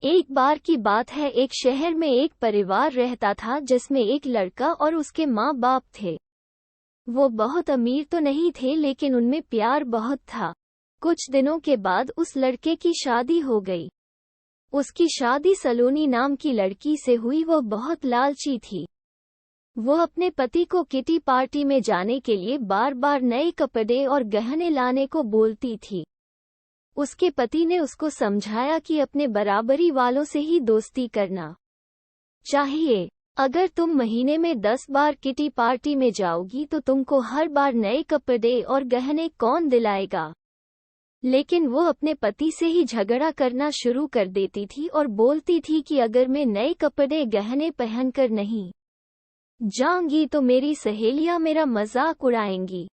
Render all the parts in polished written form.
एक बार की बात है, एक शहर में एक परिवार रहता था जिसमें एक लड़का और उसके माँ बाप थे। वो बहुत अमीर तो नहीं थे, लेकिन उनमें प्यार बहुत था। कुछ दिनों के बाद उस लड़के की शादी हो गई। उसकी शादी सलोनी नाम की लड़की से हुई। वो बहुत लालची थी। वो अपने पति को किटी पार्टी में जाने के लिए बार बार नए कपड़े और गहने लाने को बोलती थी। उसके पति ने उसको समझाया कि अपने बराबरी वालों से ही दोस्ती करना चाहिए। अगर तुम महीने में 10 बार किटी पार्टी में जाओगी तो तुमको हर बार नए कपड़े और गहने कौन दिलाएगा। लेकिन वो अपने पति से ही झगड़ा करना शुरू कर देती थी और बोलती थी कि अगर मैं नए कपड़े गहने पहनकर नहीं जाऊंगी तो मेरी सहेलियां मेरा मजाक उड़ाएंगी।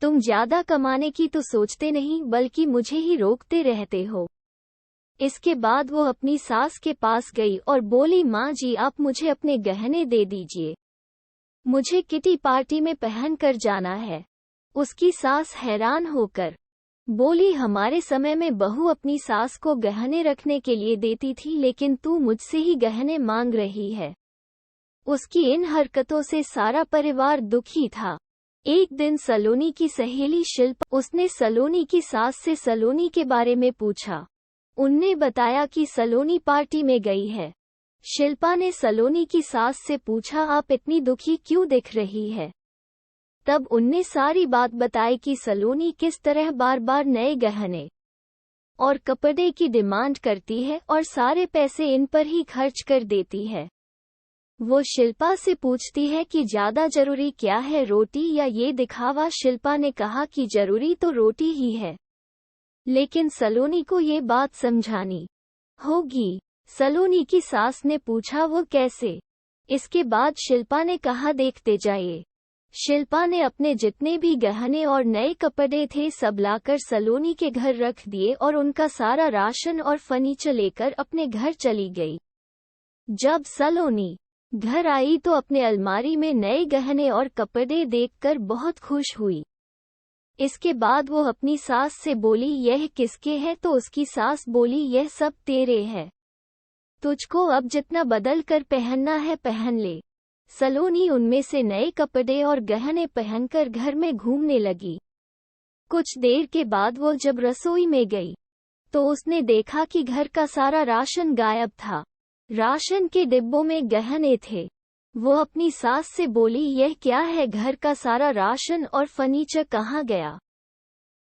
तुम ज्यादा कमाने की तो सोचते नहीं, बल्कि मुझे ही रोकते रहते हो। इसके बाद वो अपनी सास के पास गई और बोली, माँ जी, आप मुझे अपने गहने दे दीजिए, मुझे किटी पार्टी में पहन कर जाना है। उसकी सास हैरान होकर बोली, हमारे समय में बहू अपनी सास को गहने रखने के लिए देती थी, लेकिन तू मुझसे ही गहने मांग रही है। उसकी इन हरकतों से सारा परिवार दुखी था। एक दिन सलोनी की सहेली शिल्पा, उसने सलोनी की सास से सलोनी के बारे में पूछा। उनने बताया कि सलोनी पार्टी में गई है। शिल्पा ने सलोनी की सास से पूछा, आप इतनी दुखी क्यों दिख रही है। तब उनने सारी बात बताई कि सलोनी किस तरह बार बार नए गहने और कपड़े की डिमांड करती है और सारे पैसे इन पर ही खर्च कर देती है। वो शिल्पा से पूछती है कि ज्यादा जरूरी क्या है, रोटी या ये दिखावा। शिल्पा ने कहा कि जरूरी तो रोटी ही है, लेकिन सलोनी को ये बात समझानी होगी। सलोनी की सास ने पूछा, वो कैसे। इसके बाद शिल्पा ने कहा, देखते जाइए। शिल्पा ने अपने जितने भी गहने और नए कपड़े थे सब लाकर सलोनी के घर रख दिए और उनका सारा राशन और फर्नीचर लेकर अपने घर चली गई। जब सलोनी घर आई तो अपने अलमारी में नए गहने और कपड़े देखकर बहुत खुश हुई। इसके बाद वो अपनी सास से बोली, यह किसके है। तो उसकी सास बोली, यह सब तेरे है, तुझको अब जितना बदल कर पहनना है पहन ले। सलोनी उनमें से नए कपड़े और गहने पहनकर घर में घूमने लगी। कुछ देर के बाद वो जब रसोई में गई तो उसने देखा कि घर का सारा राशन गायब था। राशन के डिब्बों में गहने थे। वो अपनी सास से बोली, यह क्या है, घर का सारा राशन और फर्नीचर कहाँ गया।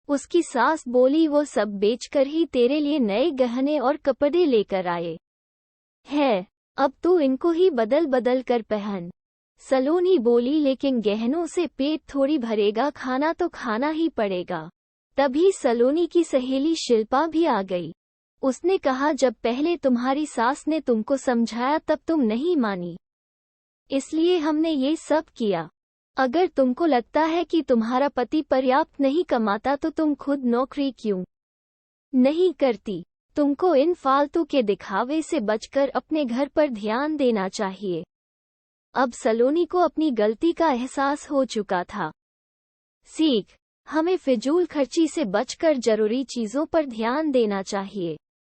उसकी सास बोली, वो सब बेचकर ही तेरे लिए नए गहने और कपड़े लेकर आए है, अब तू इनको ही बदल बदल कर पहन। सलोनी बोली, लेकिन गहनों से पेट थोड़ी भरेगा, खाना तो खाना ही पड़ेगा। तभी सलोनी की सहेली शिल्पा भी आ गई। उसने कहा, जब पहले तुम्हारी सास ने तुमको समझाया तब तुम नहीं मानी, इसलिए हमने ये सब किया। अगर तुमको लगता है कि तुम्हारा पति पर्याप्त नहीं कमाता तो तुम खुद नौकरी क्यों नहीं करती। तुमको इन फालतू के दिखावे से बचकर अपने घर पर ध्यान देना चाहिए। अब सलोनी को अपनी गलती का एहसास हो चुका था। सीख, हमें फिजूल खर्ची से बचकर जरूरी चीजों पर ध्यान देना चाहिए।